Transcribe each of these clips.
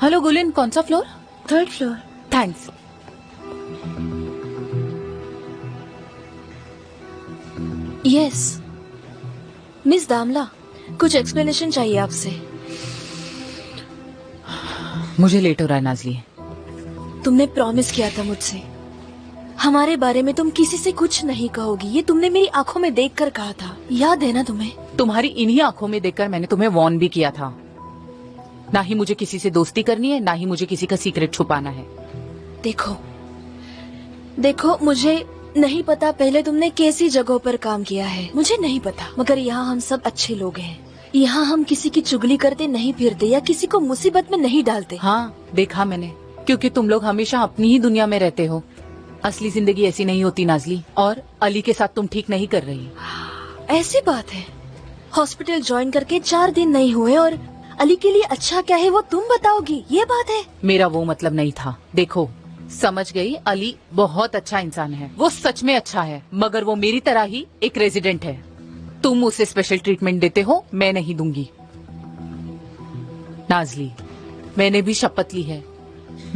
Hello Gulin, कौन सा floor? 3rd floor. Thanks. Yes miss Damla, कुछ एक्सप्लेनेशन चाहिए आपसे। मुझे लेट हो रहा है नाजली। तुमने प्रॉमिस किया था मुझसे, हमारे बारे में तुम किसी से कुछ नहीं कहोगी। ये तुमने मेरी आंखों में देखकर कहा था, याद है ना तुम्हें? तुम्हारी इन्हीं आंखों में देखकर मैंने तुम्हें वॉर्न भी किया था। ना ही मुझे किसी से दोस्ती करनी है, ना ही मुझे किसी का सीक्रेट छुपाना है। देखो देखो, मुझे नहीं पता पहले तुमने कैसी जगहों पर काम किया है, मुझे नहीं पता, मगर यहाँ हम सब अच्छे लोग हैं। यहाँ हम किसी की चुगली करते नहीं फिरते या किसी को मुसीबत में नहीं डालते। हाँ, देखा मैंने, क्योंकि तुम लोग हमेशा अपनी ही दुनिया में रहते हो। असली जिंदगी ऐसी नहीं होती नाजली, और अली के साथ तुम ठीक नहीं कर रही। ऐसी बात है? हॉस्पिटल ज्वाइन करके 4 दिन नहीं हुए और अली के लिए अच्छा क्या है वो तुम बताओगी, ये बात है? मेरा वो मतलब नहीं था। देखो, समझ गई, अली बहुत अच्छा इंसान है, वो सच में अच्छा है, मगर वो मेरी तरह ही एक रेजिडेंट है। तुम उसे स्पेशल ट्रीटमेंट देते हो, मैं नहीं दूंगी। नाजली, मैंने भी शपथ ली है,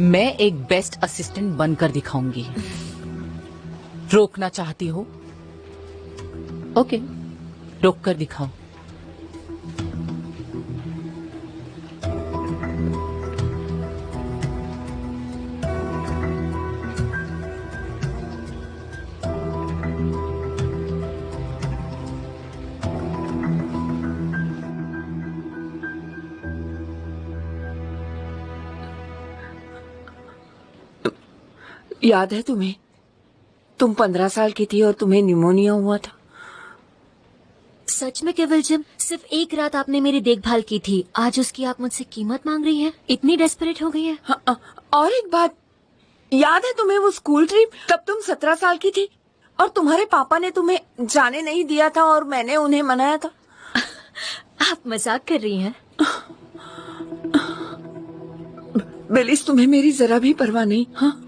मैं एक बेस्ट असिस्टेंट बनकर दिखाऊंगी। रोकना चाहती हो? ओके, रोक कर दिखाओ। याद है तुम्हें? तुम 15 साल की थी और तुम्हें निमोनिया हुआ था। सच में केवल जिम, सिर्फ एक रात आपने मेरी देखभाल की थी, आज उसकी आप मुझसे कीमत मांग रही हैं? इतनी डेस्परेट हो गई है? हाँ, और एक बात, याद है तुम्हें वो स्कूल ट्रिप? तब तुम 17 साल की थी और तुम्हारे पापा ने तुम्हें जाने नहीं दिया था और मैंने उन्हें मनाया था। आप मजाक कर रही हैं? बेलिस, तुम्हें मेरी जरा भी परवाह नहीं? हाँ,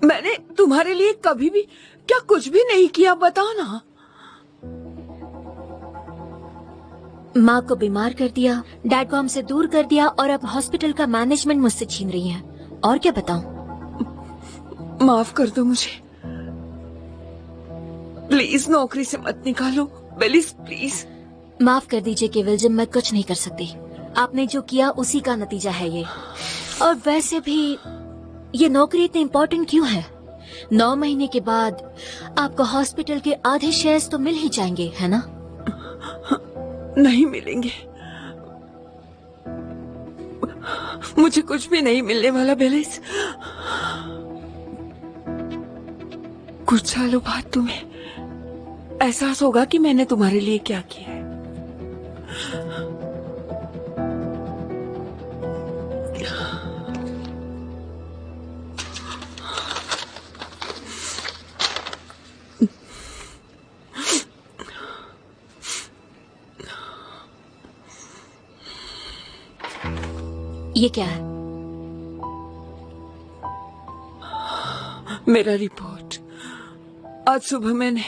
मैंने तुम्हारे लिए कभी भी क्या कुछ भी नहीं किया, बताओ ना। माँ को बीमार कर दिया, डैड को हमसे दूर कर दिया और अब हॉस्पिटल का मैनेजमेंट मुझसे छीन रही हैं। और क्या बताऊं? माफ कर दो मुझे, प्लीज नौकरी से मत निकालो बेलिस, प्लीज। माफ कर दीजिए केवल जिम, मैं कुछ नहीं कर सकती। आपने जो किया उसी का नतीजा है ये। और वैसे भी ये नौकरी इतनी इम्पोर्टेंट क्यों है? 9 महीने के बाद आपको हॉस्पिटल के आधे शेयर्स तो मिल ही जाएंगे, है ना? नहीं मिलेंगे, मुझे कुछ भी नहीं मिलने वाला बेलिस। कुछ सालों बाद तुम्हें एहसास होगा कि मैंने तुम्हारे लिए क्या किया है। ये क्या है? मेरा रिपोर्ट। आज सुबह मैंने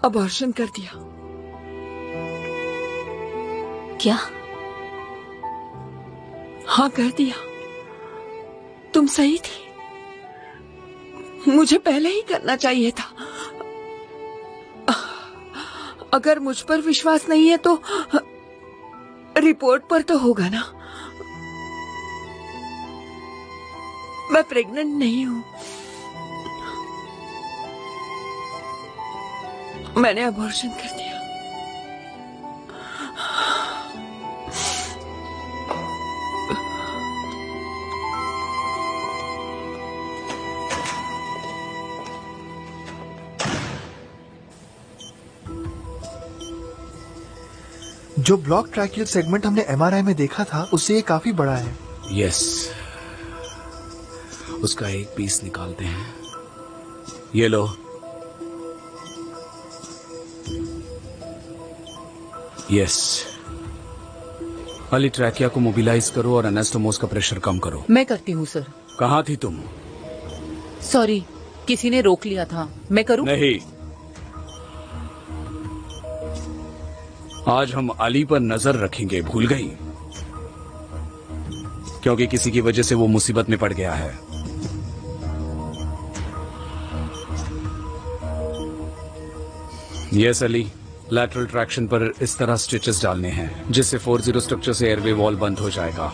अबॉर्शन कर दिया। क्या? हाँ, कर दिया। तुम सही थी, मुझे पहले ही करना चाहिए था। अगर मुझ पर विश्वास नहीं है तो रिपोर्ट पर तो होगा ना। मैं प्रेग्नेंट नहीं हूं, मैंने अबॉर्शन कर दिया। जो ब्लॉक ट्रैकियल सेगमेंट हमने एमआरआई में देखा था उससे ये काफी बड़ा है। यस, उसका एक पीस निकालते हैं। ये लो। यस, अली ट्रैकिया को मोबिलाइज करो और एनास्टोमोस का प्रेशर कम करो। मैं करती हूँ सर। कहाँ थी तुम? सॉरी, किसी ने रोक लिया था, मैं करूं? नहीं, आज हम अली पर नजर रखेंगे, भूल गई? क्योंकि किसी की वजह से वो मुसीबत में पड़ गया है। यस अली, लैटरल ट्रैक्शन पर इस तरह स्टिचेस डालने हैं जिससे 40 स्ट्रक्चर से एयरवे वॉल बंद हो जाएगा।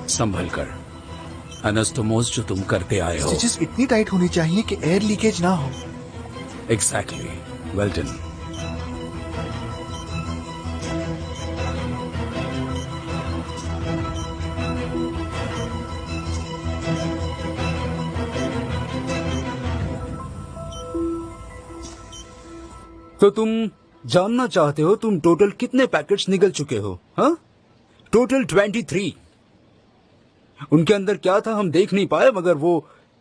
संभल कर। अनस्तोमोस जो तुम करते आए हो। स्टिचेस इतनी टाइट होनी चाहिए कि एयर लीकेज ना हो। Exactly, well done. तो तुम जानना चाहते हो तुम टोटल कितने पैकेट्स निगल चुके हो? हाँ, टोटल 23। उनके अंदर क्या था हम देख नहीं पाए, मगर वो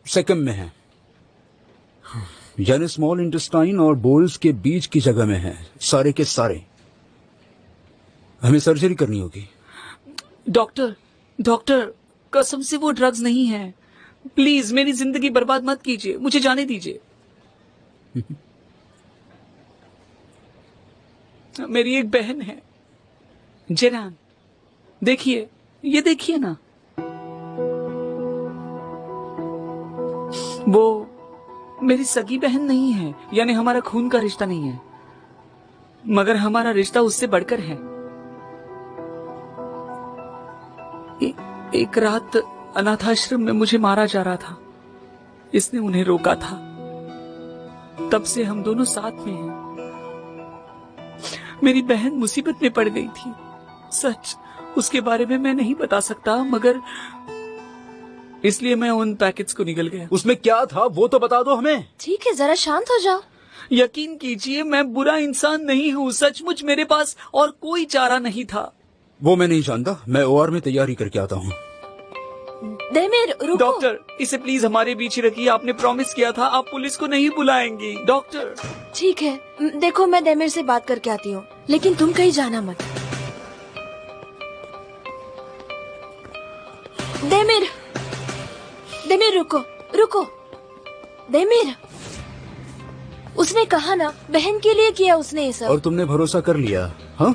सेकंड में है, यानी स्मॉल इंटेस्टाइन और बोल्स के बीच की जगह में है, सारे के सारे। हमें सर्जरी करनी होगी। डॉक्टर कसम से वो ड्रग्स नहीं है। प्लीज मेरी जिंदगी बर्बाद मत कीजिए, मुझे जाने दीजिए। मेरी एक बहन है जेरान, देखिए, ये देखिए ना, वो मेरी सगी बहन नहीं है, यानी हमारा खून का रिश्ता नहीं है, मगर हमारा रिश्ता उससे बढ़कर है। एक रात अनाथाश्रम में मुझे मारा जा रहा था, इसने उन्हें रोका था, तब से हम दोनों साथ में हैं। मेरी बहन मुसीबत में पड़ गई थी, सच उसके बारे में मैं नहीं बता सकता, मगर इसलिए मैं उन पैकेट्स को निगल गया। उसमें क्या था वो तो बता दो हमें। ठीक है, जरा शांत हो जाओ। यकीन कीजिए मैं बुरा इंसान नहीं हूँ, सचमुच मेरे पास और कोई चारा नहीं था। वो मैं नहीं जानता, मैं ओआर में तैयारी करके आता हूँ। देमिर रुको। डॉक्टर, इसे प्लीज हमारे बीच ही रखिए, आपने प्रॉमिस किया था आप पुलिस को नहीं बुलाएंगी। डॉक्टर। ठीक है, देखो मैं देमिर से बात करके आती हूँ, लेकिन तुम कहीं जाना मत। देमिर, देमिर रुको। देमिर, उसने कहा ना बहन के लिए किया उसने ये सब। और तुमने भरोसा कर लिया? हाँ,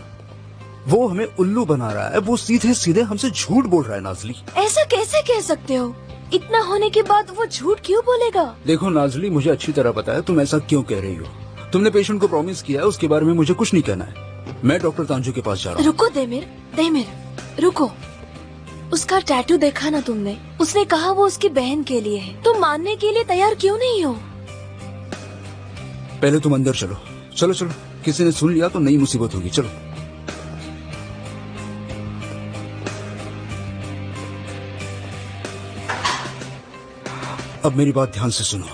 वो हमें उल्लू बना रहा है, वो सीधे सीधे हमसे झूठ बोल रहा है। नाजली, ऐसा कैसे कह सकते हो? इतना होने के बाद वो झूठ क्यों बोलेगा? देखो नाजली, मुझे अच्छी तरह पता है तुम ऐसा क्यों कह रही हो। तुमने पेशेंट को प्रॉमिस किया है, उसके बारे में मुझे कुछ नहीं कहना है। मैं डॉक्टर तांजू के पास जा रहा हूँ। रुको देमिर रुको। उसका टैटू देखा ना तुमने? उसने कहा वो उसकी बहन के लिए है। तुम मानने के लिए तैयार क्यों नहीं हो? पहले तुम अंदर चलो। चलो चलो, किसी ने सुन लिया तो नई मुसीबत होगी। चलो। अब मेरी बात ध्यान से सुनो।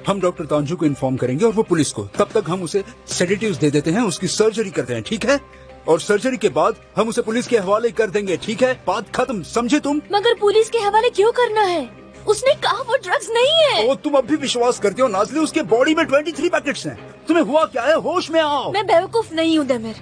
हम डॉक्टर तांजू को इन्फॉर्म करेंगे और वो पुलिस को। तब तक हम उसे सेडेटिव्स दे देते हैं, उसकी सर्जरी करते हैं, ठीक है? और सर्जरी के बाद हम उसे पुलिस के हवाले कर देंगे, ठीक है? बात खत्म, समझे तुम? मगर पुलिस के हवाले क्यों करना है? उसने कहा वो ड्रग्स नहीं है। ओ, तुम अब भी विश्वास करते हो नाजली? उसके बॉडी में 23 पैकेट्स हैं। तुम्हें हुआ क्या है? होश में आओ। मैं बेवकूफ नहीं हूँ देमिर।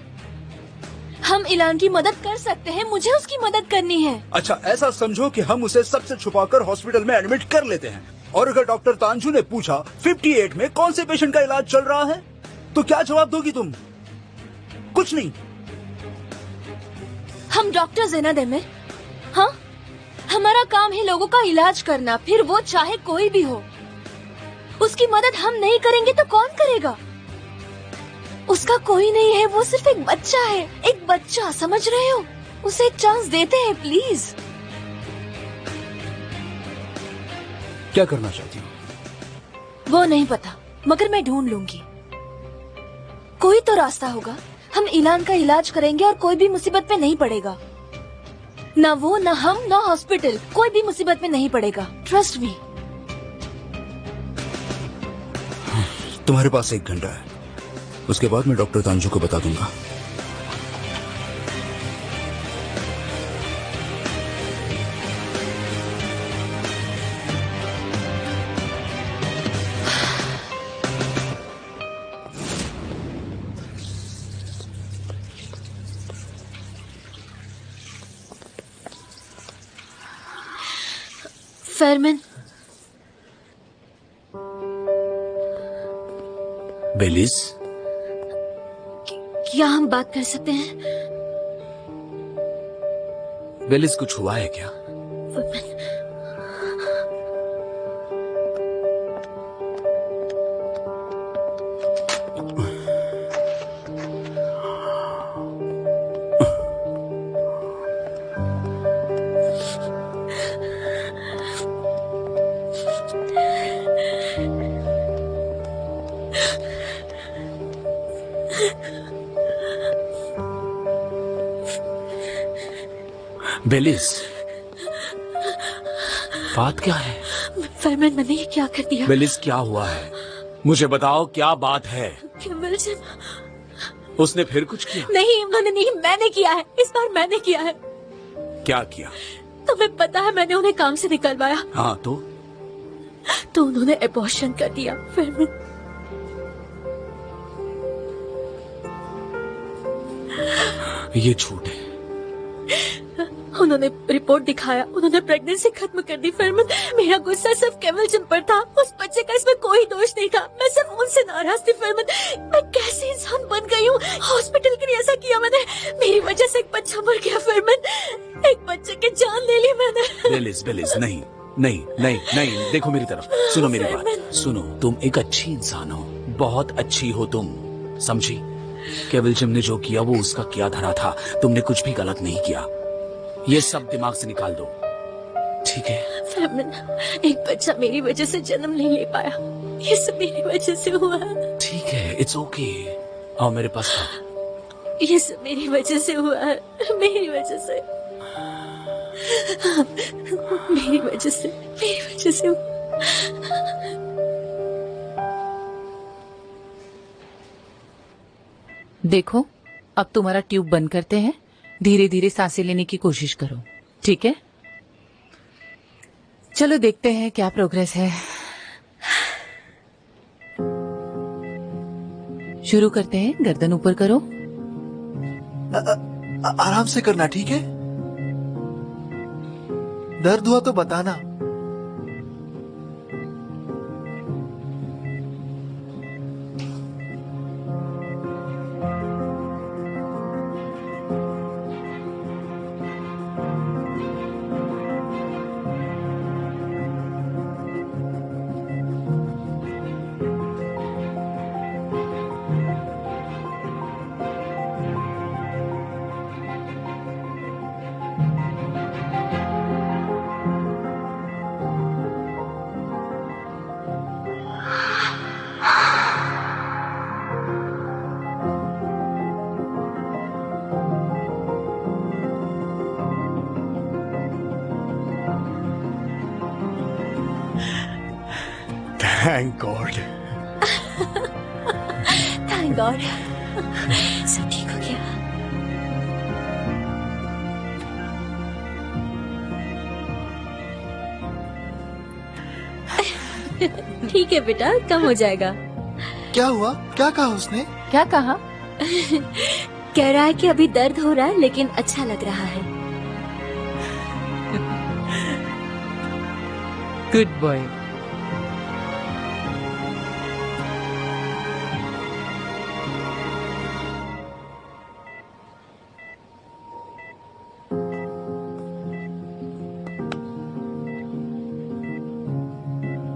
हम इलान की मदद कर सकते हैं, मुझे उसकी मदद करनी है। अच्छा, ऐसा समझो कि हम उसे सबसे छुपाकर हॉस्पिटल में एडमिट कर लेते हैं, और अगर डॉक्टर तांजू ने पूछा 58 में कौन से पेशेंट का इलाज चल रहा है, तो क्या जवाब दोगी तुम? कुछ नहीं। हम डॉक्टर्स है ना देमिर? हाँ, हमारा काम है लोगों का इलाज करना, फिर वो चाहे कोई भी हो। उसकी मदद हम नहीं करेंगे तो कौन करेगा? उसका कोई नहीं है, वो सिर्फ एक बच्चा है, एक बच्चा, समझ रहे हो? उसे एक चांस देते हैं प्लीज। क्या करना चाहती हो? वो नहीं पता, मगर मैं ढूंढ लूंगी। कोई तो रास्ता होगा। हम इलान का इलाज करेंगे और कोई भी मुसीबत में नहीं पड़ेगा। ना वो, ना हम, ना हॉस्पिटल, कोई भी मुसीबत में नहीं पड़ेगा। Trust me. तुम्हारे पास 1 घंटा है, उसके बाद मैं डॉक्टर तांजू को बता दूंगा। फरमान, बेलिस, क्या हम बात कर सकते हैं? बेलिस, कुछ हुआ है क्या? फरमान, बेलिस, बात क्या है? फरमान, मैंने ये क्या कर दिया? बेलिस, क्या हुआ है? मुझे बताओ, क्या बात है? विल्जन, उसने फिर कुछ किया? नहीं, उन्होंने नहीं, मैंने किया है। इस बार मैंने किया है। क्या किया? तुम्हें पता है, मैंने उन्हें काम से निकलवाया, हाँ, तो उन्होंने एबॉर्शन कर दिया। फरमान, ये झूठ है। उन्होंने रिपोर्ट दिखाया, उन्होंने प्रेगनेंसी खत्म कर दी। फरमान, मेरा गुस्सा सिर्फ केवल जिम पर था। उस बच्चे का इसमें कोई दोष नहीं था। मैं सिर्फ उनसे नाराज थी। फरमान, मैं कैसे इंसान बन गई हूँ? हॉस्पिटल के लिए ऐसा किया मैंने। मेरी वजह से एक बच्चा मर गया। फरमान, एक बच्चे की जान ले ली मैंने। बेलिस, बेलिस, नहीं नहीं नहीं नहीं, देखो मेरी तरफ, सुनो मेरी बात, सुनो। तुम एक अच्छी इंसान हो, बहुत अच्छी हो तुम, समझी? केवल जिम ने जो किया वो उसका किया धरा था। तुमने कुछ भी गलत नहीं किया। ये सब दिमाग से निकाल दो, ठीक है? फरमान, एक बच्चा मेरी वजह से जन्म नहीं ले पाया। ये सब मेरी वजह से हुआ है। ठीक है, इट्स ओके। आओ मेरे पास आओ। ये सब मेरी वजह से हुआ है। मेरी वजह से, मेरी वजह से, मेरी वजह से हुआ। देखो, अब तुम्हारा ट्यूब बंद करते हैं। धीरे धीरे सांसें लेने की कोशिश करो, ठीक है? चलो देखते हैं क्या प्रोग्रेस है। शुरू करते हैं। गर्दन ऊपर करो। आराम से करना, ठीक है? दर्द हुआ तो बताना। Thank God. थैंक गॉड, सब ठीक हो गया। ठीक है बेटा, कम हो जाएगा। क्या हुआ? क्या कहा उसने? क्या कहा? कह रहा है कि अभी दर्द हो रहा है लेकिन अच्छा लग रहा है। Good boy.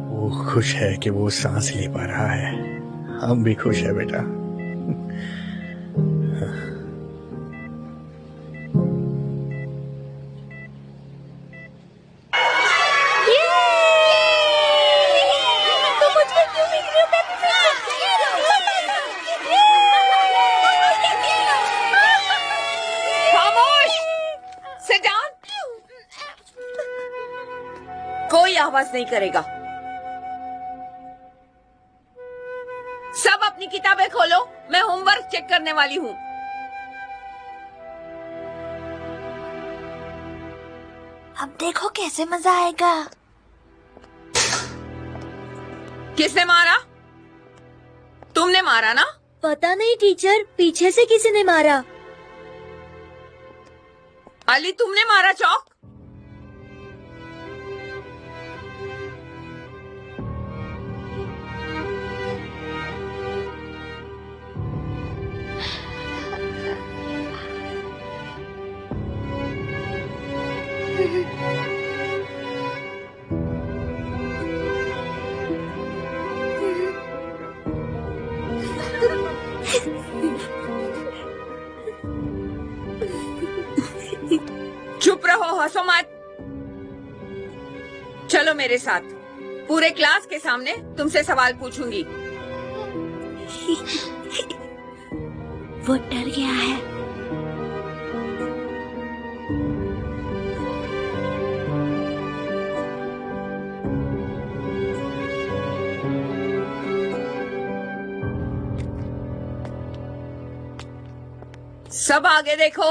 वो खुश है कि वो सांस ले पा रहा है। हम भी खुश है बेटा। खामोश! Sit down! कोई आवाज नहीं करेगा। सब अपनी किताबें खोलो, मैं होमवर्क चेक करने वाली हूँ। अब देखो कैसे मजा आएगा। किसने मारा? तुमने मारा ना? पता नहीं टीचर, पीछे से किसी ने मारा। अली, तुमने मारा चौक? चुप रहो, हंसो मत। चलो मेरे साथ, पूरे क्लास के सामने तुमसे सवाल पूछूंगी। वो डर गया है। सब आगे देखो।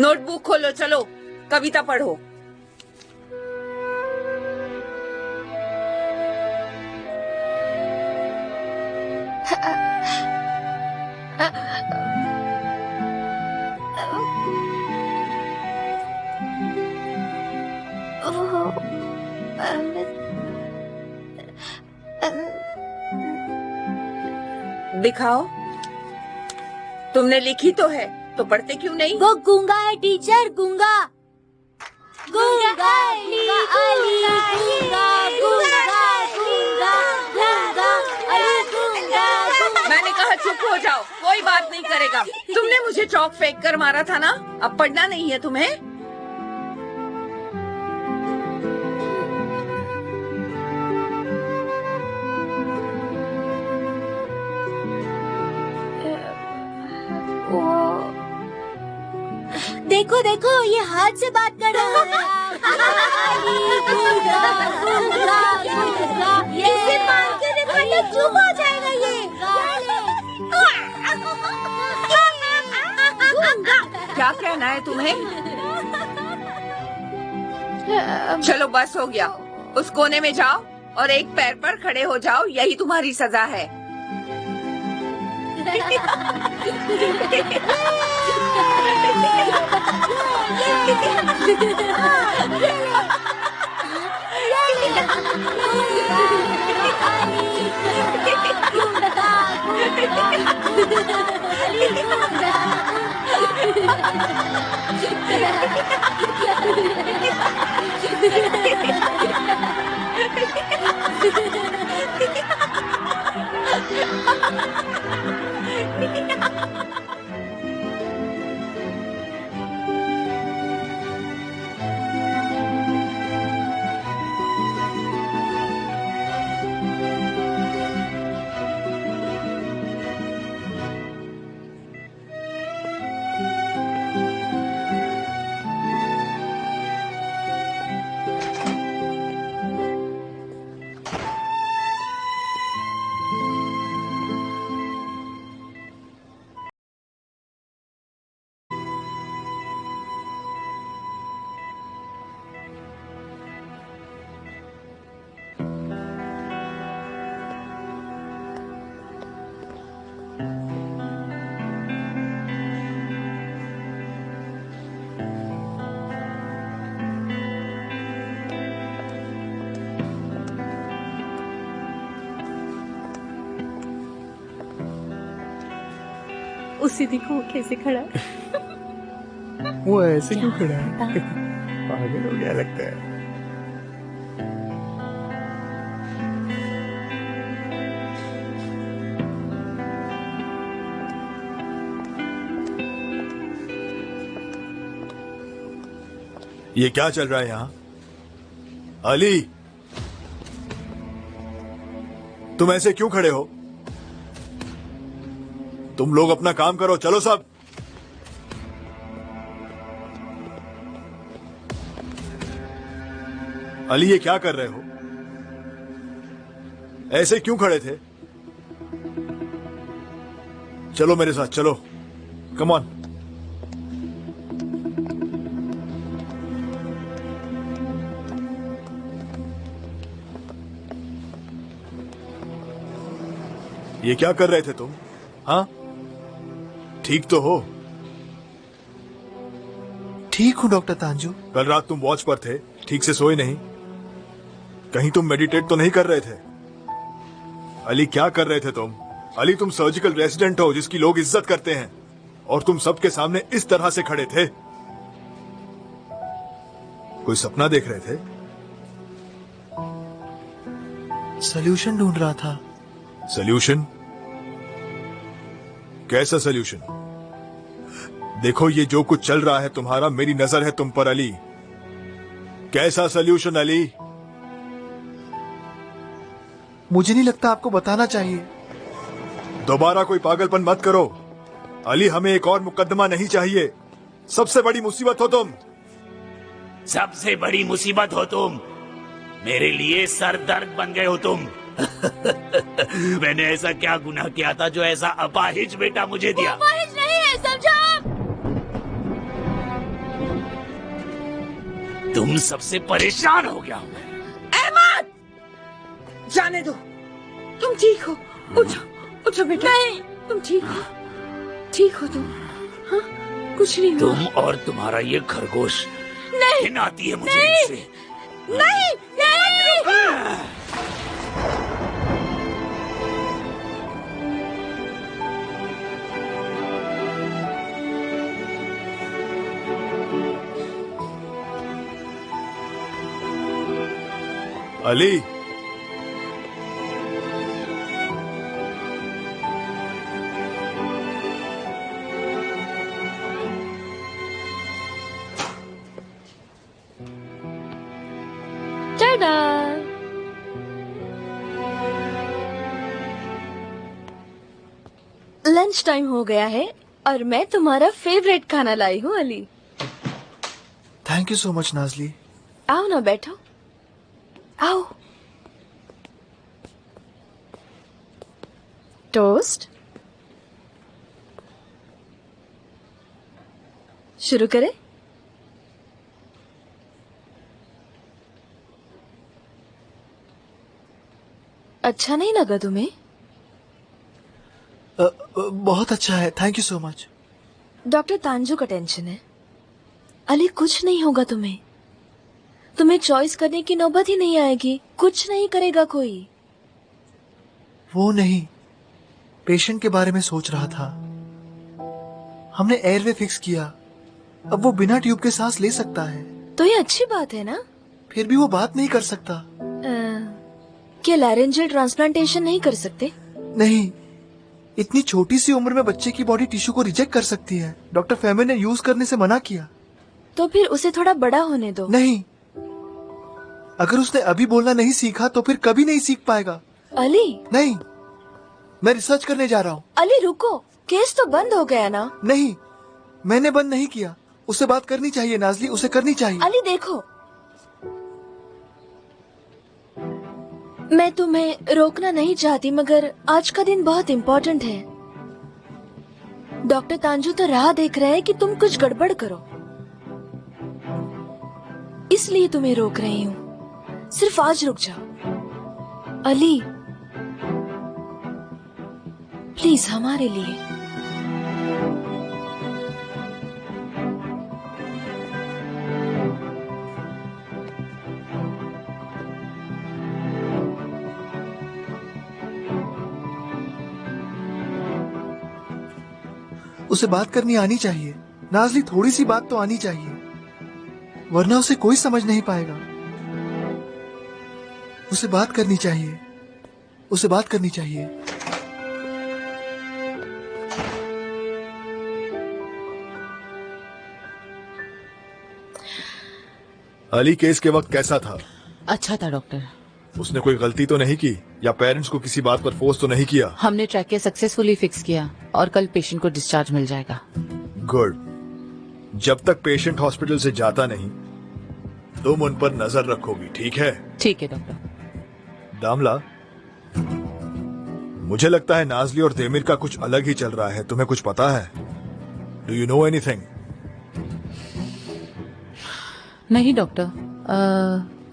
नोटबुक खोलो, चलो कविता पढ़ो। दिखाओ, तुमने लिखी तो है, तो पढ़ते क्यों नहीं? वो गूंगा है टीचर, गूंगा। गूंगा अली, गूंगा, गूंगा, गूंगा, गूंगा, अली गूंगा। मैंने कहा चुप हो जाओ, कोई बात नहीं करेगा। तुमने मुझे चौक फेंक कर मारा था ना, अब पढ़ना नहीं है तुम्हें? देखो देखो, ये हाथ से बात कर रहा है। इसे मार के देखो, चुप हो जाएगा ये। क्या कहना है तुम्हें? चलो बस हो गया, उस कोने में जाओ और एक पैर पर खड़े हो जाओ, यही तुम्हारी सजा है। उसे देखो वो कैसे खड़ा है। वो ऐसे क्यों खड़ा है? पागल हो गया लगता है। ये क्या चल रहा है यहाँ? अली, तुम ऐसे क्यों खड़े हो? तुम लोग अपना काम करो, चलो सब। अली, ये क्या कर रहे हो? ऐसे क्यों खड़े थे? चलो मेरे साथ, चलो, कम ऑन। ये क्या कर रहे थे तुम? हाँ, ठीक तो हो? ठीक हूँ डॉक्टर तांजू। कल रात तुम वॉच पर थे, ठीक से सोए नहीं? कहीं तुम मेडिटेट तो नहीं कर रहे थे? अली क्या कर रहे थे तुम? अली तुम सर्जिकल रेजिडेंट हो जिसकी लोग इज्जत करते हैं, और तुम सबके सामने इस तरह से खड़े थे। कोई सपना देख रहे थे? सॉल्यूशन ढूंढ रहा था। सॉल्यूशन? कैसा सॉल्यूशन? देखो ये जो कुछ चल रहा है तुम्हारा, मेरी नजर है तुम पर अली। कैसा सॉल्यूशन अली? मुझे नहीं लगता आपको बताना चाहिए। दोबारा कोई पागलपन मत करो अली, हमें एक और मुकदमा नहीं चाहिए। सबसे बड़ी मुसीबत हो तुम। सबसे बड़ी मुसीबत हो तुम। मेरे लिए सर दर्द बन गए हो तुम। मैंने ऐसा क्या गुनाह किया था जो ऐसा अपाहिज बेटा मुझे दिया? अपाहिज नहीं है, समझो। तुम सबसे परेशान हो गया हूं। अहमद, जाने दो। तुम ठीक हो? उठो, उठो बेटा। नहीं, तुम ठीक हो? ठीक हो तुम? हाँ, कुछ नहीं हुआ। तुम और तुम्हारा ये खरगोश नहीं, घिन आती है मुझे नहीं, इससे। नहीं, नहीं। अली, टाडा। लंच टाइम हो गया है और मैं तुम्हारा फेवरेट खाना लाई हूँ Ali. Thank you so much Nazli. आओ ना, बैठो, आओ। टोस्ट शुरू करें? अच्छा नहीं लगा तुम्हें? बहुत अच्छा है, thank you so much. Doctor Tanju का टेंशन है। अली कुछ नहीं होगा तुम्हें। तुम्हें चॉइस करने की नौबत ही नहीं आएगी। कुछ नहीं करेगा कोई। वो नहीं, पेशेंट के बारे में सोच रहा था। हमने एयरवे फिक्स किया, अब वो बिना ट्यूब के सांस ले सकता है। तो ये अच्छी बात है ना? फिर भी वो बात नहीं कर सकता। क्या लैरेंजियल ट्रांसप्लांटेशन नहीं कर सकते? नहीं, इतनी छोटी सी उम्र में बच्चे की बॉडी टिश्यू को रिजेक्ट कर सकती है। डॉक्टर फेमे ने यूज करने से मना किया। तो फिर उसे थोड़ा बड़ा होने दो। नहीं, अगर उसने अभी बोलना नहीं सीखा तो फिर कभी नहीं सीख पाएगा। अली, नहीं, मैं रिसर्च करने जा रहा हूँ। अली रुको, केस तो बंद हो गया ना? नहीं, मैंने बंद नहीं किया। उसे बात करनी चाहिए नाजली, उसे करनी चाहिए। अली देखो, मैं तुम्हें रोकना नहीं चाहती, मगर आज का दिन बहुत इम्पोर्टेंट है। डॉक्टर तांजू तो राह देख रहे हैं कि तुम कुछ गड़बड़ करो, इसलिए तुम्हें रोक रही हूँ। सिर्फ आज रुक जाओ अली, प्लीज हमारे लिए। उसे बात करनी आनी चाहिए नाजली, थोड़ी सी बात तो आनी चाहिए, वरना उसे कोई समझ नहीं पाएगा। उसे बात करनी चाहिए, उसे बात करनी चाहिए। अली केस के वक्त कैसा था? अच्छा था डॉक्टर। उसने कोई गलती तो नहीं की, या पेरेंट्स को किसी बात पर फोर्स तो नहीं किया? हमने ट्रैकिया सक्सेसफुली फिक्स किया और कल पेशेंट को डिस्चार्ज मिल जाएगा। गुड। जब तक पेशेंट हॉस्पिटल से जाता नहीं तुम उन पर नजर रखोगी, ठीक है? ठीक है डॉक्टर। दामला, मुझे लगता है नाजली और देमिर का कुछ अलग ही चल रहा है। तुम्हें कुछ पता है? Do you know anything? नहीं डॉक्टर,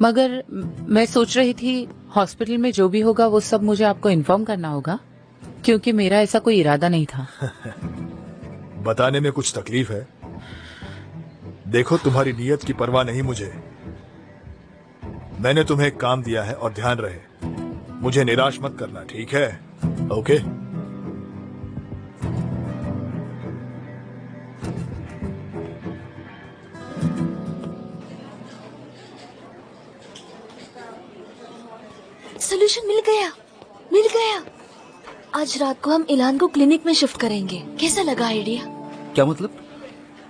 मगर मैं सोच रही थी हॉस्पिटल में जो भी होगा वो सब मुझे आपको इन्फॉर्म करना होगा, क्योंकि मेरा ऐसा कोई इरादा नहीं था। बताने में कुछ तकलीफ है? देखो, तुम्हारी नीयत की परवाह नहीं मुझे। मैंने तुम्हें एक काम दिया है और ध्यान रहे, मुझे निराश मत करना, ठीक है? ओके? सोल्यूशन मिल गया, मिल गया। आज रात को हम इलान को क्लिनिक में शिफ्ट करेंगे। कैसा लगा आइडिया? क्या मतलब?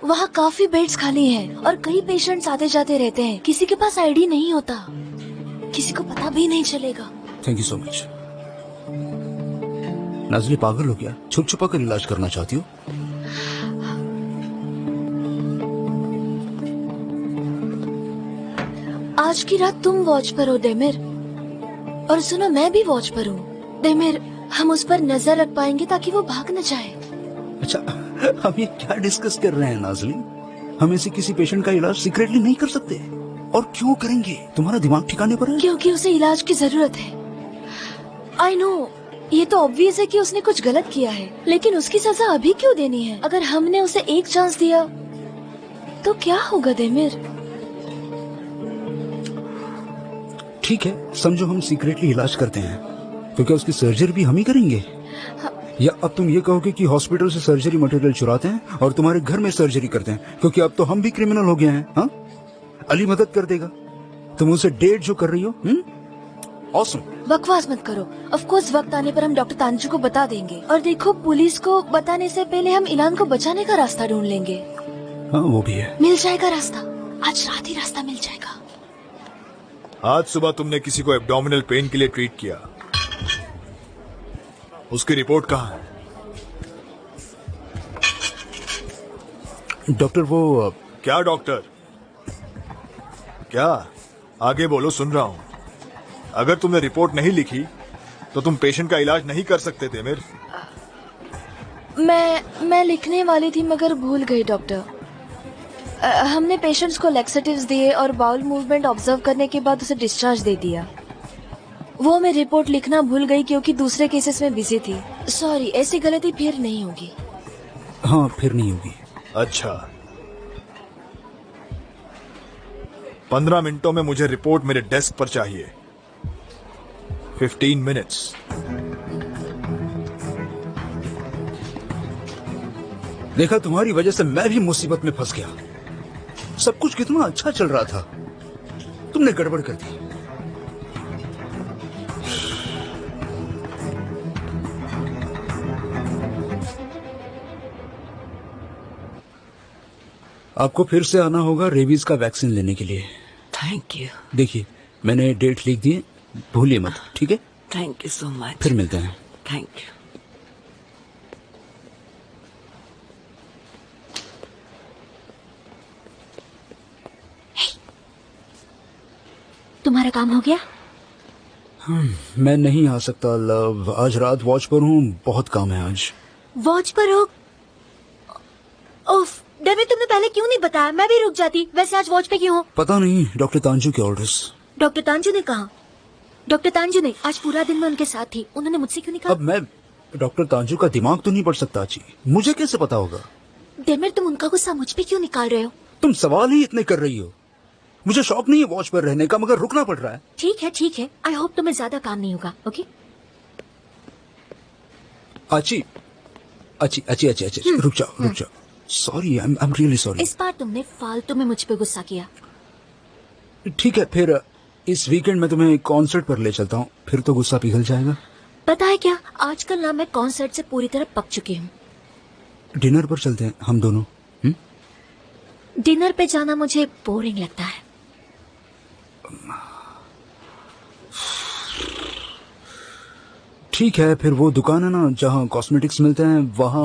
वहाँ काफी बेड्स खाली हैं और कई पेशेंट्स आते जाते रहते हैं। किसी के पास आईडी नहीं होता, किसी को पता भी नहीं चलेगा। Thank you so much. Nazli पागल हो क्या? छुप छुपा कर इलाज करना चाहती हो? आज की रात तुम वॉच पर हो देमिर, और सुनो मैं भी वॉच पर हूँ। देमिर, हम उस पर नजर रख पाएंगे ताकि वो भाग न जाए। अच्छा, हम ये क्या डिस्कस कर रहे हैं नाज़ली? हम ऐसे किसी पेशेंट का इलाज सीक्रेटली नहीं कर सकते। और क्यों करेंगे? तुम्हारा दिमाग ठिकाने पर है? क्योंकि उसे इलाज की जरूरत है। आई नो, ये तो ऑब्वियस है कि उसने कुछ गलत किया है, लेकिन उसकी सजा अभी क्यों देनी है? अगर हमने उसे एक चांस दिया तो क्या होगा देमिर? ठीक है, समझो हम सीक्रेटली इलाज करते हैं, तो क्या उसकी सर्जरी भी हम ही करेंगे? या अब तुम ये कहोगे कि हॉस्पिटल से सर्जरी मटेरियल चुराते हैं और तुम्हारे घर में सर्जरी करते हैं, क्योंकि अब तो हम भी क्रिमिनल हो गए हैं। हाँ, अली मदद कर देगा। तुम उसे डेट जो कर रही हो, ऑसम। बकवास मत करो। ऑफ कोर्स वक्त आने पर हम डॉक्टर तांजू को बता देंगे। और देखो, पुलिस को बताने से पहले हम इलान को बचाने का रास्ता ढूंढ लेंगे। हाँ, वो भी है। मिल जाएगा रास्ता, आज रात ही रास्ता मिल जाएगा। आज सुबह तुमने किसी को एब्डोमिनल पेन के लिए ट्रीट किया, उसकी रिपोर्ट कहाँ है? डॉक्टर, वो क्या डॉक्टर? क्या? आगे बोलो, सुन रहा हूं। अगर तुमने रिपोर्ट नहीं लिखी तो तुम पेशेंट का इलाज नहीं कर सकते थे। मेरे मैं लिखने वाली थी मगर भूल गई डॉक्टर। हमने पेशेंट्स को लैक्सेटिव्स दिए और बाउल मूवमेंट ऑब्जर्व करने के बाद उसे डिस्चार्ज दे दिया। वो मैं रिपोर्ट लिखना भूल गई क्योंकि दूसरे केसेस में बिजी थी। सॉरी, ऐसी गलती फिर नहीं होगी। हाँ, फिर नहीं होगी। अच्छा, 15 मिनटों में मुझे रिपोर्ट मेरे डेस्क पर चाहिए। 15 मिनट्स। देखा, तुम्हारी वजह से मैं भी मुसीबत में फंस गया। सब कुछ कितना अच्छा चल रहा था, तुमने गड़बड़ कर दी। आपको फिर से आना होगा रेबीज का वैक्सीन लेने के लिए। Thank you. देखिए, मैंने डेट लिख दी है, भूलिए मत, ठीक है? Thank you so much. फिर मिलते हैं। Thank you. तुम्हारा काम हो गया? मैं नहीं आ सकता लव, आज रात वॉच पर हूँ, बहुत काम है आज। वॉच पर हो? ओफ, डेविड, तुमने पहले क्यों नहीं बताया? मैं भी रुक जाती। वैसे आज वॉच पे क्यों हो? पता नहीं, डॉक्टर तांजू के ऑर्डर्स। डॉक्टर तांजू ने कहा? डॉक्टर तांजू ने आज पूरा दिन मैं उनके साथ थी, उन्होंने मुझसे क्यों नहीं कहा? अब मैं डॉक्टर तांजू का दिमाग तो नहीं पढ़ सकता जी, मुझे कैसे पता होगा? डेमिर, तुम उनका गुस्सा मुझ पे क्यों निकाल रहे हो? तुम सवाल ही इतने कर रही हो। मुझे शौक नहीं है वॉच पर रहने का, मगर रुकना पड़ रहा है। ठीक है, ठीक है। आई होप तुम्हें ज्यादा काम नहीं होगा। ओके? अच्छी, रुक जाओ। Sorry, I am really sorry. इस बार तुमने फालतू में मुझ पे गुस्सा किया। ठीक है, फिर इस वीकेंड में तुम्हें कॉन्सर्ट पर ले चलता हूँ, फिर तो गुस्सा पिघल जाएगा। पता है क्या, आजकल ना मैं कॉन्सर्ट से पूरी तरह पक चुकी हूँ। डिनर पर चलते हैं हम दोनों। डिनर पे जाना मुझे बोरिंग लगता है। ठीक है, फिर वो दुकान है ना जहाँ कॉस्मेटिक्स मिलते हैं, वहाँ।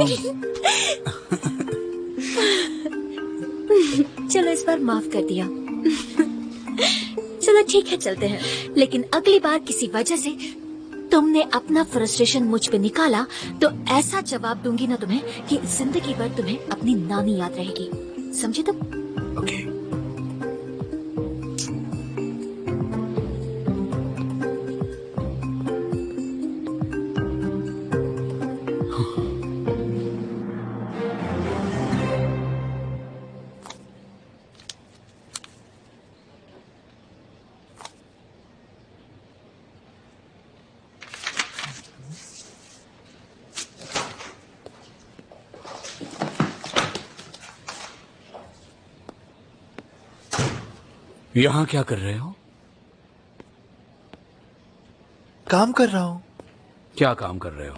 चलो, इस बार माफ कर दिया। चलो ठीक है, चलते हैं। लेकिन अगली बार किसी वजह से तुमने अपना फ्रस्ट्रेशन मुझ पे निकाला तो ऐसा जवाब दूंगी ना तुम्हें कि जिंदगी भर तुम्हें अपनी नानी याद रहेगी। समझे तुम? ओके। यहाँ क्या कर रहे हो? काम कर रहा हूँ। क्या काम कर रहे हो?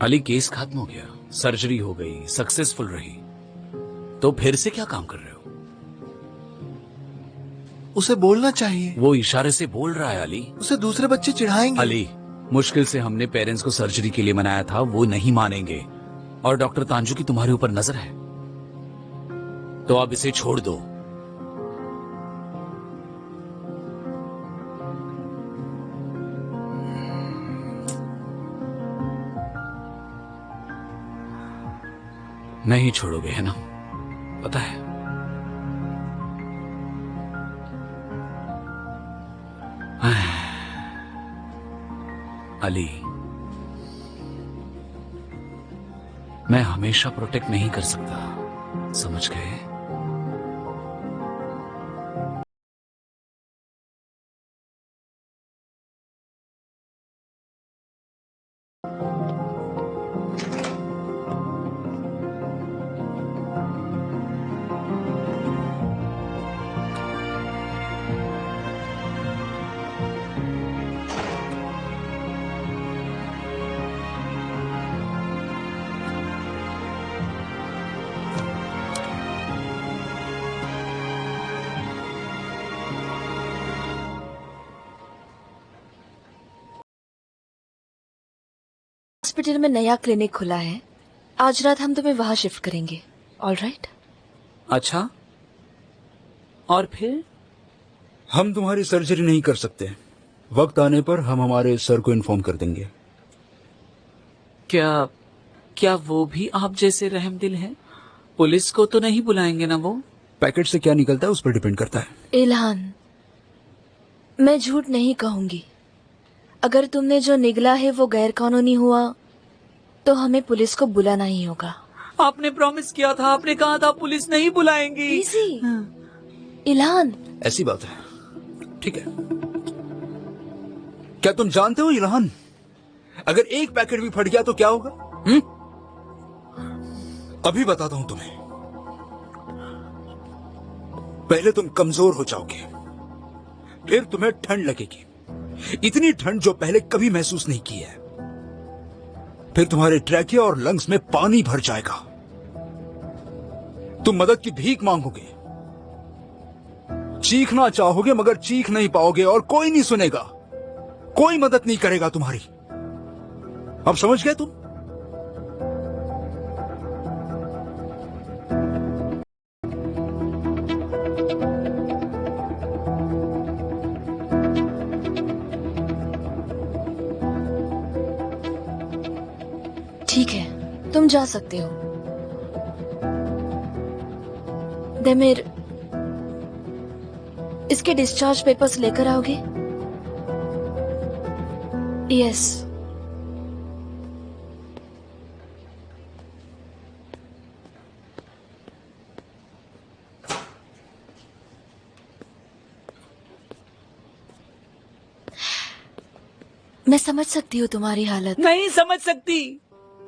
अली, केस खत्म हो गया, सर्जरी हो गई, सक्सेसफुल रही, तो फिर से क्या काम कर रहे हो? उसे बोलना चाहिए। वो इशारे से बोल रहा है अली। उसे दूसरे बच्चे चिढ़ाएंगे। अली, मुश्किल से हमने पेरेंट्स को सर्जरी के लिए मनाया था, वो नहीं मानेंगे। और डॉक्टर तांजू की तुम्हारे ऊपर नजर है, तो अब इसे छोड़ दो। नहीं छोड़ोगे, है ना? पता है। अली, मैं हमेशा प्रोटेक्ट नहीं कर सकता, समझ गए? हॉस्पिटल में नया क्लिनिक खुला है, आज रात हम तुम्हें वहां शिफ्ट करेंगे। ऑलराइट? अच्छा, और फिर? हम तुम्हारी सर्जरी नहीं कर सकते। वक्त आने पर हम हमारे सर को इन्फॉर्म कर देंगे। क्या वो भी आप जैसे रहमदिल हैं? पुलिस को तो नहीं बुलाएंगे ना वो? पैकेट से क्या निकलता है उस पर डिपेंड करता है। इल्हान, मैं झूठ नहीं कहूंगी। अगर तुमने जो निगला है वो गैर कानूनी हुआ तो हमें पुलिस को बुलाना ही होगा। आपने प्रॉमिस किया था, आपने कहा था पुलिस नहीं बुलाएंगी। इल्हान, ऐसी बात है, ठीक है। क्या तुम जानते हो इल्हान, अगर एक पैकेट भी फट गया तो क्या होगा? अभी बताता हूं तुम्हें। पहले तुम कमजोर हो जाओगे, फिर तुम्हें ठंड लगेगी, इतनी ठंड जो पहले कभी महसूस नहीं की है। फिर तुम्हारे ट्रैकिया और लंग्स में पानी भर जाएगा। तुम मदद की भीख मांगोगे, चीखना चाहोगे मगर चीख नहीं पाओगे और कोई नहीं सुनेगा, कोई मदद नहीं करेगा तुम्हारी। अब समझ गए तुम? ठीक है, तुम जा सकते हो। देमिर, इसके डिस्चार्ज पेपर्स लेकर आओगे? यस। मैं समझ सकती हूँ तुम्हारी हालत। नहीं समझ सकती,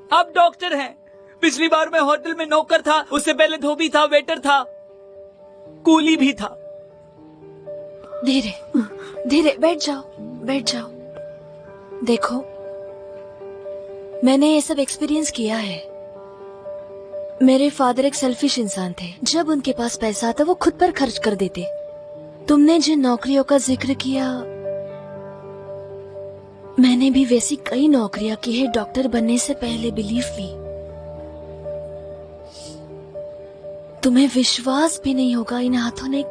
आप डॉक्टर हैं। पिछली बार मैं होटल में नौकर था, उससे पहले धोबी था, वेटर था, कूली भी था। धीरे धीरे बैठ जाओ, बैठ जाओ। देखो, मैंने ये सब एक्सपीरियंस किया है। मेरे फादर एक सेल्फिश इंसान थे। जब उनके पास पैसा आता वो खुद पर खर्च कर देते। तुमने जिन नौकरियों का जिक्र किया, मैंने भी वैसी कई नौकरियां की है डॉक्टर बनने से पहले, बिलीव मी। तुम्हें विश्वास भी नहीं होगा इन हाथों ने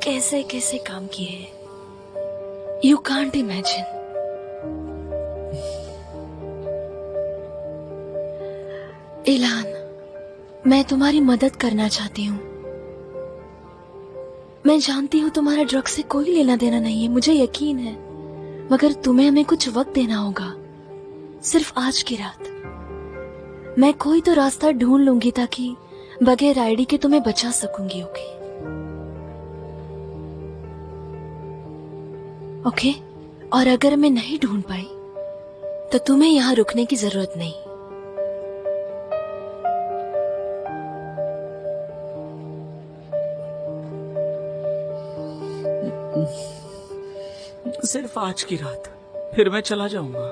कैसे कैसे काम किए हैं। You can't imagine. इल्हान, मैं तुम्हारी मदद करना चाहती हूँ। मैं जानती हूँ तुम्हारा ड्रग से कोई लेना देना नहीं है, मुझे यकीन है, मगर तुम्हें हमें कुछ वक्त देना होगा, सिर्फ आज की रात। मैं कोई तो रास्ता ढूंढ लूंगी ताकि बगैर आईडी के तुम्हें बचा सकूंगी। ओके? ओके? और अगर मैं नहीं ढूंढ पाई तो तुम्हें यहाँ रुकने की जरूरत नहीं। सिर्फ आज की रात, फिर मैं चला जाऊंगा।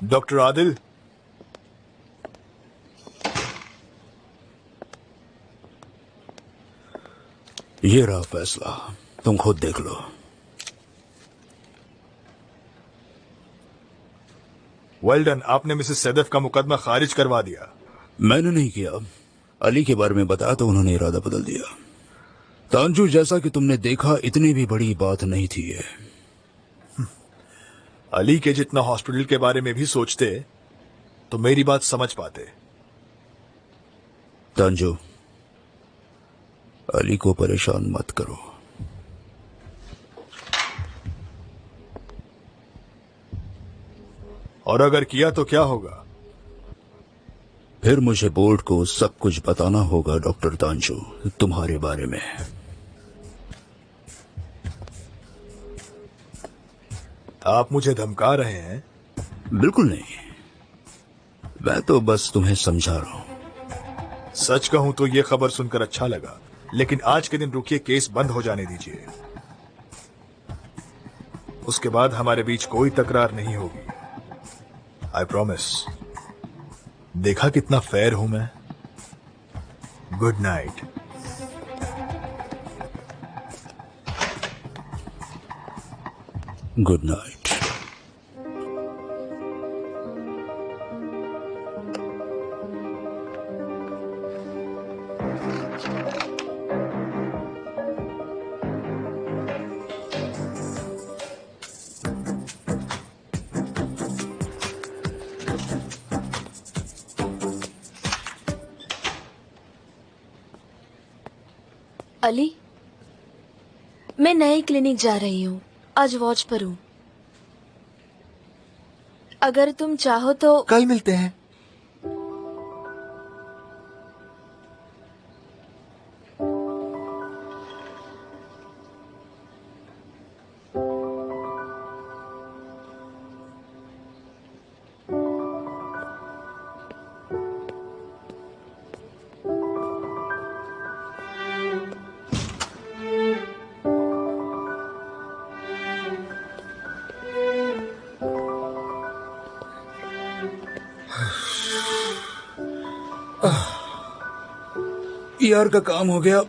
डॉक्टर आदिल, ये रहा फैसला, तुम खुद देख लो। वेल डन, आपने मिसेस सैदफ का मुकदमा खारिज करवा दिया। मैंने नहीं किया, अली के बारे में बताया तो उन्होंने इरादा बदल दिया। तांजू, जैसा कि तुमने देखा, इतनी भी बड़ी बात नहीं थी ये। अली के जितना हॉस्पिटल के बारे में भी सोचते तो मेरी बात समझ पाते। तांजू, अली को परेशान मत करो। और अगर किया तो क्या होगा? फिर मुझे बोर्ड को सब कुछ बताना होगा डॉक्टर तांजू, तुम्हारे बारे में। आप मुझे धमका रहे हैं? बिल्कुल नहीं, मैं तो बस तुम्हें समझा रहा हूं। सच कहूं तो ये खबर सुनकर अच्छा लगा, लेकिन आज के दिन रुकिए, केस बंद हो जाने दीजिए। उसके बाद हमारे बीच कोई तकरार नहीं होगी, आई प्रॉमिस। देखा कितना फेयर हूं मैं। Good night. Good night. Ali, मैं नए क्लिनिक जा रही हूँ, आज वॉच पर हूँ। अगर तुम चाहो तो कल मिलते हैं। यार का काम हो गया।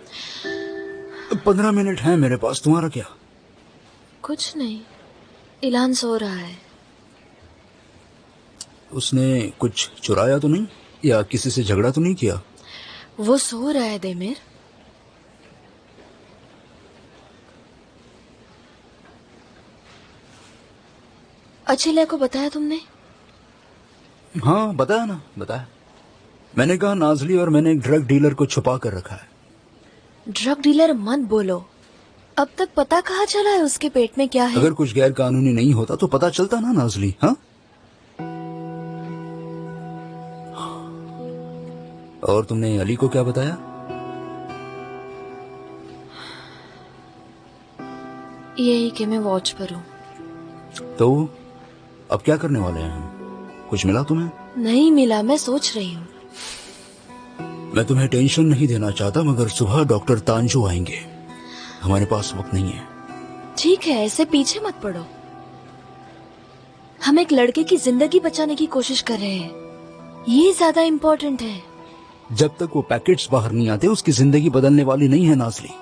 15 मिनट है मेरे पास, तुम्हारा क्या? कुछ नहीं, इलान सो रहा है। उसने कुछ चुराया तो नहीं, या किसी से झगड़ा तो नहीं किया? वो सो रहा है देमिर। अचिल्या को बताया तुमने? हाँ बताया ना, बताया। मैंने कहा नाजली और मैंने एक ड्रग डीलर को छुपा कर रखा है। ड्रग डीलर मत बोलो, अब तक पता कहाँ चला है उसके पेट में क्या है? अगर कुछ गैर कानूनी नहीं होता तो पता चलता ना नाजली। हाँ, और तुमने अली को क्या बताया? यही कि मैं वॉच पर हूँ। तो अब क्या करने वाले हैं हम? कुछ मिला तुम्हें? नहीं मिला, मैं सोच रही हूँ। मैं तुम्हें टेंशन नहीं देना चाहता, मगर सुबह डॉक्टर तांजू आएंगे, हमारे पास वक्त नहीं है। ठीक है, ऐसे पीछे मत पड़ो। हम एक लड़के की जिंदगी बचाने की कोशिश कर रहे हैं, ये ज्यादा इम्पोर्टेंट है। जब तक वो पैकेट्स बाहर नहीं आते उसकी जिंदगी बदलने वाली नहीं है नाजली।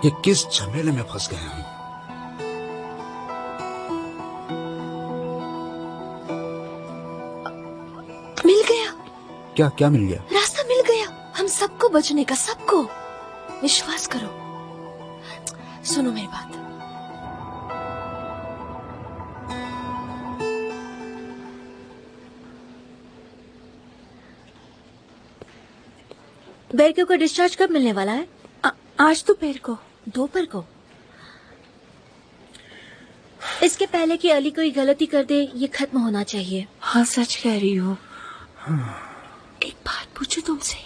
ये किस झमेले में फंस गए हम? मिल गया। क्या क्या मिल गया? रास्ता मिल गया, हम सबको बचने का, सबको। विश्वास करो, सुनो मेरी बात। बेरको को डिस्चार्ज कब मिलने वाला है? आज दोपहर को। दोपहर को? इसके पहले कि अली कोई गलती कर दे, ये खत्म होना चाहिए। हाँ सच कह रही हो। एक बात पूछूं तुमसे?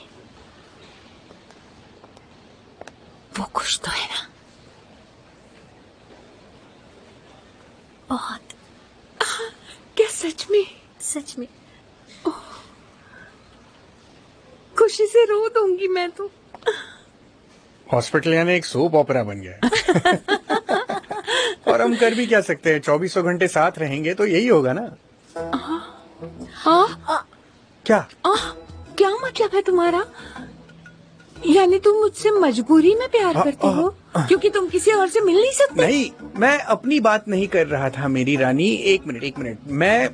वो खुश तो है ना? बहुत। क्या सच में? सच में। खुशी से रो दूंगी मैं तो। हॉस्पिटल एक सोप ओपेरा बन गया। और हम कर भी क्या सकते हैं, 24 घंटे साथ रहेंगे तो यही होगा ना। क्या क्या मतलब है तुम्हारा? यानी तुम मुझसे मजबूरी में प्यार करते हो क्योंकि तुम किसी और से मिल नहीं सकते? नहीं, मैं अपनी बात नहीं कर रहा था मेरी रानी। एक मिनट। मैं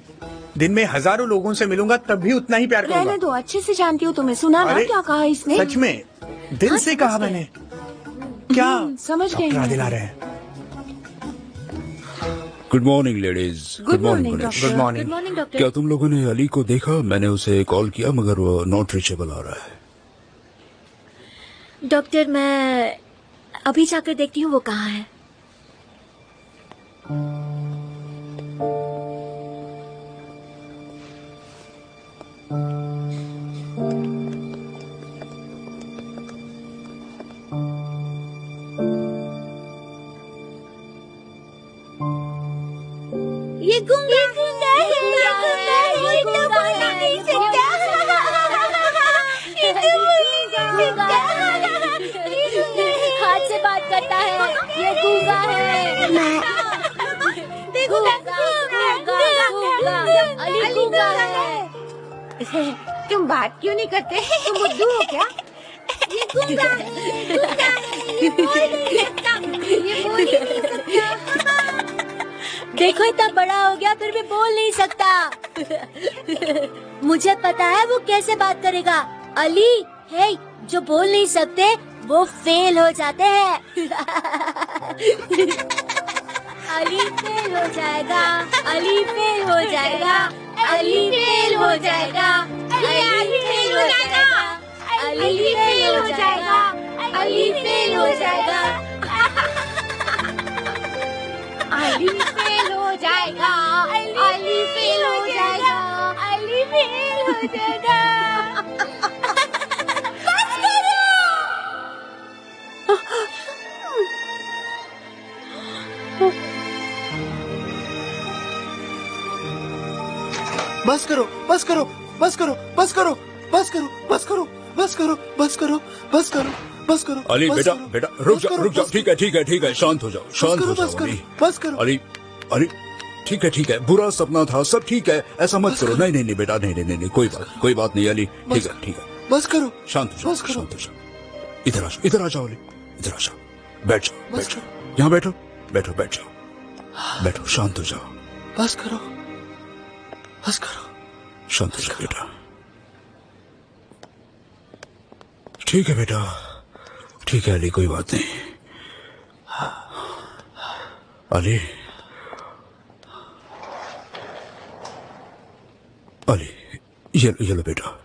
दिन में हजारों लोगों से मिलूंगा तब भी उतना ही प्यार करूंगा। रहने दो, अच्छे से जानती हूँ तुम्हें। सुना ना क्या कहा इसने? सच में दिल से कहा मैंने। क्या समझ गई? डॉक्टर दिला रहे हैं। Good morning ladies. Good morning good doctor. Morning. Good morning doctor. क्या तुम लोगों ने अली को देखा? मैंने उसे कॉल किया मगर वो नॉट रीचेबल आ रहा है। डॉक्टर, मैं अभी जाकर देखती हूँ वो कहाँ है। ये गूंगा है, ये तो बोल नहीं सकता। ये तो बोल नहीं सकता। हाथ से बात करता है, ये गूंगा है। गूंगा, अली गूंगा है। तुम बात क्यों नहीं करते? तुम बुद्धू हो क्या? ये गूंगा है, ये बोल नहीं सकता, ये बोल ही नहीं सकता। देखो इतना बड़ा हो गया फिर भी बोल नहीं सकता। मुझे पता है वो कैसे बात करेगा। अली, हे, जो बोल नहीं सकते वो फेल हो जाते हैं। अली फेल हो जाएगा, अली फेल हो जाएगा, अली फेल हो जाएगा, अली फेल हो जाएगा, अली फेल हो जाएगा, अली फेल हो जाएगा, अली फेल हो जाएगा, अली फेल हो जाएगा, अली फेल हो जाएगा। बस करो, बस करो, बस करो, बस करो, बस करो, बस करो, बस करो, बस करो, बस करो, बस करो। अली बस बेटा करो, बेटा रुक बस जाओ, करो, रुक जाओ। बस ठीक है ठीक है ठीक है, शांत हो जाओ, शांत हो बस जाओ करो, अली। बस करो। अली अली ठीक है बुरा सपना था, सब ठीक है, ऐसा मत करो। नहीं नहीं नहीं बेटा, नहीं नहीं नहीं, कोई बात नहीं अली। ठीक है बस करो, शांत हो जाओ, बस करो। शांत हो जाओ। इधर आ जाओ अली, इधर आ जाओ, बैठ जाओ, बस बैठ जाओ, यहाँ बैठो बैठो बैठ जाओ, बैठो, शांत हो जाओ, बस करो, बस करो। शांत हो जाओ बेटा। ठीक है बेटा, ठीक है अली, कोई बात नहीं। अली अली ये लो बेटा।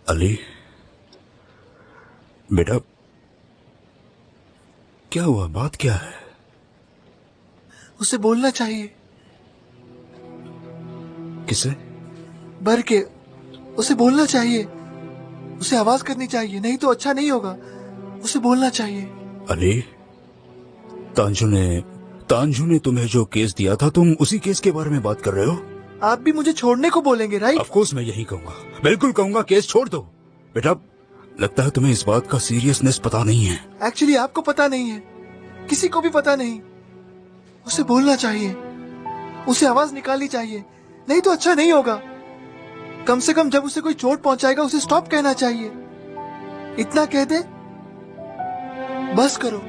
अली बेटा, क्या हुआ? बात क्या है? उसे बोलना चाहिए। किसे? भर के उसे बोलना चाहिए, उसे आवाज करनी चाहिए, नहीं तो अच्छा नहीं होगा। उसे बोलना चाहिए। अली, तांजू ने तुम्हें जो केस दिया था, तुम उसी केस के बारे में बात कर रहे हो? आप भी मुझे छोड़ने को बोलेंगे, राइट? ऑफ कोर्स मैं यही कहूंगा, बिल्कुल कहूंगा, केस छोड़ दो। बेटा, लगता है तुम्हें इस बात का सीरियसनेस पता नहीं है। एक्चुअली आपको पता नहीं है, किसी को भी पता नहीं। उसे बोलना चाहिए, उसे आवाज निकालनी चाहिए, नहीं तो अच्छा नहीं होगा। कम से कम जब उसे कोई चोट पहुंचाएगा उसे स्टॉप कहना चाहिए। इतना कह दे, बस करो।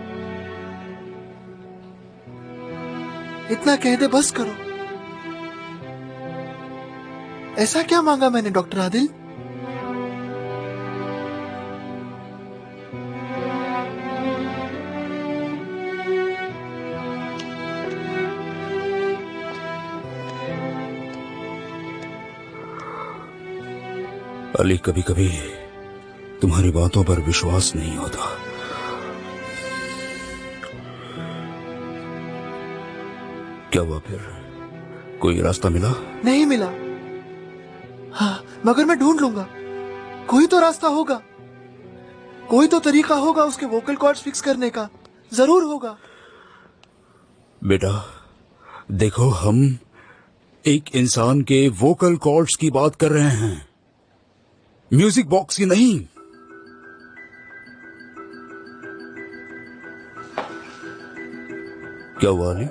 इतना कह दे, बस करो। ऐसा क्या मांगा मैंने डॉक्टर आदिल? अली, कभी कभी तुम्हारी बातों पर विश्वास नहीं होता। क्या हुआ फिर? कोई रास्ता मिला? नहीं मिला। हाँ, मगर मैं ढूंढ लूंगा, कोई तो रास्ता होगा, कोई तो तरीका होगा उसके वोकल कॉर्ड्स फिक्स करने का, जरूर होगा। बेटा देखो, हम एक इंसान के वोकल कॉर्ड्स की बात कर रहे हैं, म्यूजिक बॉक्स की नहीं। क्या हुआ अली?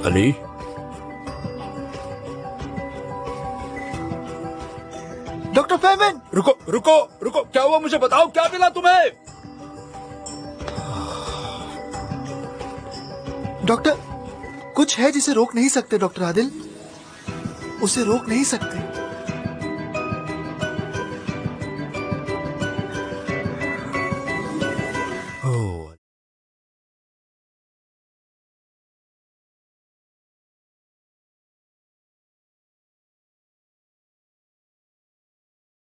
Ali, doctor Feynman! रुको रुको रुको, क्या हुआ मुझे बताओ, क्या मिला तुम्हें? डॉक्टर, कुछ है जिसे रोक नहीं सकते डॉक्टर आदिल, उसे रोक नहीं सकते।